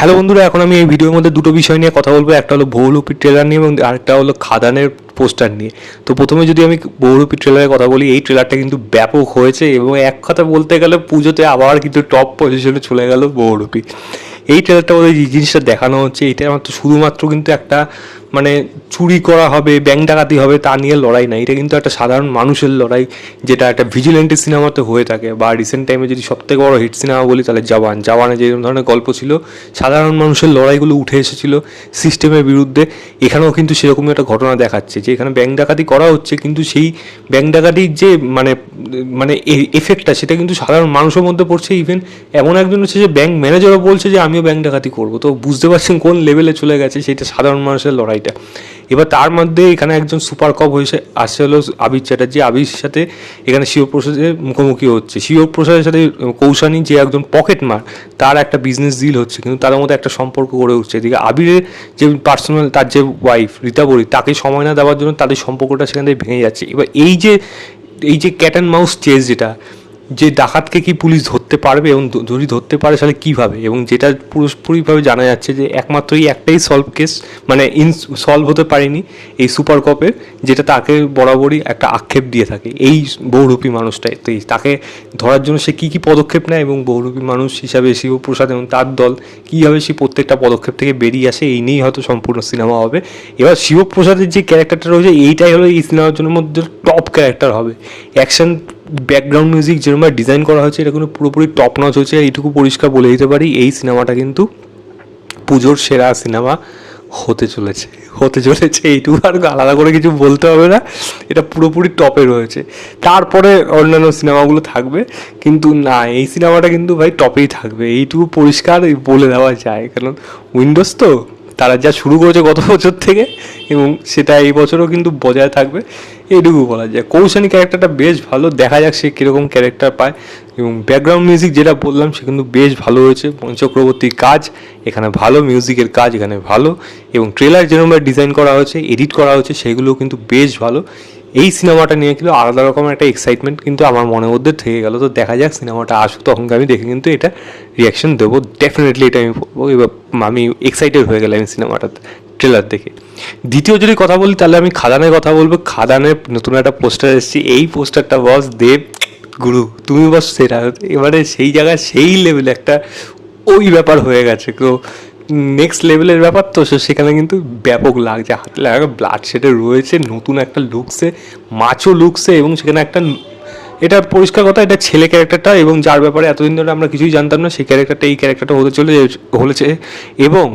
Hello বন্ধুরা, এখন আমি এই ভিডিওর মধ্যে দুটো বিষয় নিয়ে কথা বলবো। একটা হলো বহুরূপী ট্রেলার নিয়ে এবং আরেকটা হলো খাদানের পোস্টার নিয়ে। তো প্রথমে যদি আমি বহুরূপী ট্রেলারের কথা বলি, এই ট্রেলারটা কিন্তু ব্যাপক হয়েছে এবং এক কথা বলতে গেলে পুজোতে আবার কিন্তু টপ পজিশনে চলে গেল বহুরূপী। এই ট্রেলারটা ওদের যে জিনিসটা দেখানো হচ্ছে, এটা মাত্র শুধুমাত্র কিন্তু একটা মানে চুরি করা হবে, ব্যাংক ডাকাতি হবে তা নিয়ে লড়াই না। এটা কিন্তু একটা সাধারণ মানুষের লড়াই, যেটা একটা ভিজিলেন্টি সিনেমাতে হয়ে থাকে। বা রিসেন্ট টাইমে যদি সবথেকে বড় হিট সিনেমা বলি তাহলে জওয়ানে যে ধরনের গল্প ছিল, সাধারণ মানুষের লড়াইগুলো উঠে এসেছিল সিস্টেমের বিরুদ্ধে। এখানেও কিন্তু সেরকমই একটা ঘটনা দেখাচ্ছে যে এখানে ব্যাংক ডাকাতি করা হচ্ছে, কিন্তু সেই ব্যাংক ডাকাতির যে মানে মানে এফেক্টটা সেটা কিন্তু সাধারণ মানুষের মধ্যে পড়ছে। ইভেন এমন একজন হচ্ছে যে ব্যাংক ম্যানেজারও বলছে যে আমিও ব্যাংক ডাকাতি করবো। তো বুঝতে পারছেন কোন লেভেলে চলে গেছে সেটা সাধারণ মানুষের লড়াইটা। এবার তার মধ্যে এখানে একজন সুপার কপ হয়েছে আসছে হলো আবির চ্যাটার্জি। আবির সাথে এখানে শিবপ্রসাদের মুখোমুখি হচ্ছে। শিবপ্রসাদের সাথে কৌশানী যে একজন পকেট মার, তার একটা বিজনেস ডিল হচ্ছে, কিন্তু তাদের মধ্যে একটা সম্পর্ক গড়ে উঠছে। এদিকে আবিরের যে পার্সোনাল তার যে ওয়াইফ রীতাবরী, তাকে সময় না দেওয়ার জন্য তাদের সম্পর্কটা সেখান থেকে ভেঙে যাচ্ছে। এবার এই যে ক্যাট অ্যান্ড মাউস চেস, যেটা যে ডাকাতকে কি পুলিশ ধরতে পারবে এবং যদি ধরতে পারে তাহলে কীভাবে, এবং যেটা পুরোপুরিভাবে জানা যাচ্ছে যে একমাত্রই একটাই সলভ কেস মানে সলভ হতে পারেনি এই সুপার কপের, যেটা তাকে বরাবরই একটা আক্ষেপ দিয়ে থাকে এই বহুরূপী মানুষটাই। তো তাকে ধরার জন্য সে কী কী পদক্ষেপ নেয় এবং বহুরূপী মানুষ হিসাবে শিবপ্রসাদ এবং তার দল কীভাবে সে প্রত্যেকটা পদক্ষেপ থেকে বেরিয়ে আসে, এই নিয়েই হয়তো সম্পূর্ণ সিনেমা হবে। এবার শিবপ্রসাদের যে ক্যারেক্টারটা রয়েছে, এইটাই হলো এই সিনেমার জন্য মধ্যে টপ ক্যারেক্টার হবে। অ্যাকশন, ব্যাকগ্রাউন্ড মিউজিক যেরকম ডিজাইন করা হয়েছে, এটা কিন্তু পুরোপুরি টপ নচ হয়েছে। এইটুকু পরিষ্কার বলে দিতে পারি, এই সিনেমাটা কিন্তু পুজোর সেরা সিনেমা হতে চলেছে এইটুকু, আর আলাদা করে কিছু বলতে হবে না। এটা পুরোপুরি টপে রয়েছে। তারপরে অন্যান্য সিনেমাগুলো থাকবে, কিন্তু না, এই সিনেমাটা কিন্তু ভাই টপেই থাকবে, এইটুকু পরিষ্কার বলে দেওয়া যায়। কারণ উইন্ডোজ তো তারা যা শুরু করেছে গত বছর থেকে, এবং সেটা এই বছরও কিন্তু বজায় থাকবে, এইটুকু বলা যায়। কৌশানী ক্যারেক্টারটা বেশ ভালো, দেখা যাক সে কীরকম ক্যারেক্টার পায়। এবং ব্যাকগ্রাউন্ড মিউজিক যেটা বললাম সে কিন্তু বেশ ভালো হয়েছে। পঞ্চক্রবর্তীর কাজ এখানে ভালো, মিউজিকের কাজ এখানে ভালো, এবং ট্রেলার যেরকমভাবে ডিজাইন করা হয়েছে, এডিট করা হয়েছে, সেগুলোও কিন্তু বেশ ভালো। এই সিনেমাটা নিয়ে কিন্তু আলাদা রকমের একটা এক্সাইটমেন্ট কিন্তু আমার মনের মধ্যে থেকে গেল। তো দেখা যাক সিনেমাটা আসুক, তখন আমি দেখে কিন্তু এটা রিয়াকশন দেবো ডেফিনেটলি, এটা আমি বলবো। এবার আমি এক্সাইটেড হয়ে গেলাম এই সিনেমাটাতে ট্রেলার দেখে। দ্বিতীয় যদি কথা বলি তাহলে আমি খাদানের কথা বলবো। খাদানের নতুন একটা পোস্টার এসেছে, এই পোস্টারটা বস দেব গুরু, তুমি বস সেটা এবারে সেই জায়গায় সেই লেভেলে একটা ওই ব্যাপার হয়ে গেছে। তো নেক্সট লেভেলের ব্যাপার, তো সেখানে কিন্তু ব্যাপক লাগছে, হাতে লাগা ব্লাড শেডে রয়েছে, নতুন একটা লুকসে, মাচো লুকসে, এবং সেখানে একটা এটা পরিষ্কার কথা, এটা ছেলে ক্যারেক্টারটা, এবং যার ব্যাপারে এতদিন ধরে আমরা কিছুই জানতাম না, সেই ক্যারেক্টারটা এই ক্যারেক্টারটা হয়েছে। এবং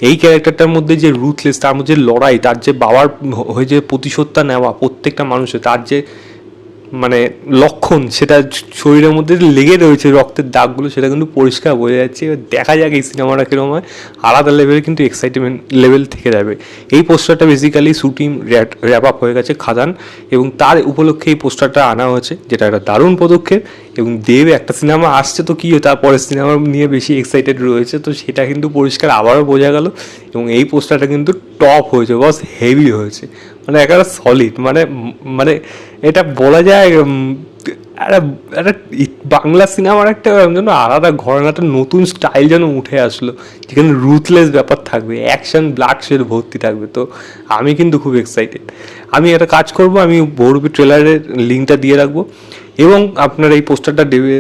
এই ক্যারেক্টারটার মধ্যে যে রুথলেস, তার মধ্যে লড়াই, তার যে বাবার হয়ে যে প্রতিশোধটা নেওয়া প্রত্যেকটা মানুষের, তার যে মানে লক্ষণ, সেটা শরীরের মধ্যে লেগে রয়েছে, রক্তের দাগগুলো, সেটা কিন্তু পরিষ্কার বোঝা যাচ্ছে। এবার দেখা যাক এই সিনেমাটা কীরকম হয়, আলাদা লেভেলে কিন্তু এক্সাইটমেন্ট লেভেল থেকে যাবে। এই পোস্টারটা বেসিক্যালি শুটিং র্যাপ আপ হয়ে গেছে খাদান, এবং তার উপলক্ষে এই পোস্টারটা আনা হয়েছে, যেটা একটা দারুণ পদক্ষেপ। এবং দেব একটা সিনেমা আসছে, তো কী তারপরে সিনেমা নিয়ে বেশি এক্সাইটেড রয়েছে, তো সেটা কিন্তু পরিষ্কার আবারও বোঝা গেল। এবং এই পোস্টারটা কিন্তু টপ হয়েছে বস, হেভি হয়েছে, মানে একেবারে সলিড। মানে মানে এটা বলা যায় একটা বাংলা সিনেমার একটা যেন আলাদা ঘরানা, একটা নতুন স্টাইল যেন উঠে আসলো, যেখানে রুথলেস ব্যাপার থাকবে, অ্যাকশন, ব্লাড শেড ভর্তি থাকবে। তো আমি কিন্তু খুব এক্সাইটেড। আমি একটা কাজ করব, আমি বহুরূপী ট্রেলারের লিঙ্কটা দিয়ে রাখবো, এবং আপনার এই পোস্টারটা দেবে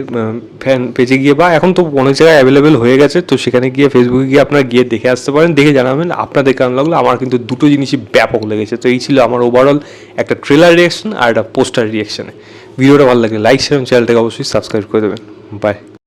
ফ্যান পেজে গিয়ে, বা এখন তো অনেক জায়গায় অ্যাভেলেবেল হয়ে গেছে, তো সেখানে গিয়ে ফেসবুকে গিয়ে আপনারা গিয়ে দেখে আসতে পারেন, দেখে জানাবেন আপনাদের কেমন লাগলো। আমার কিন্তু দুটো জিনিসই ব্যাপক লেগেছে। তো এই ছিল আমার ওভারঅল একটা ট্রেলার রিয়াকশন আর একটা পোস্টার রিয়াকশানে। ভিডিওটা ভালো লাগলে লাইক শেয়ার এবং চ্যানেলটাকে অবশ্যই সাবস্ক্রাইব করে দেবেন। বাই।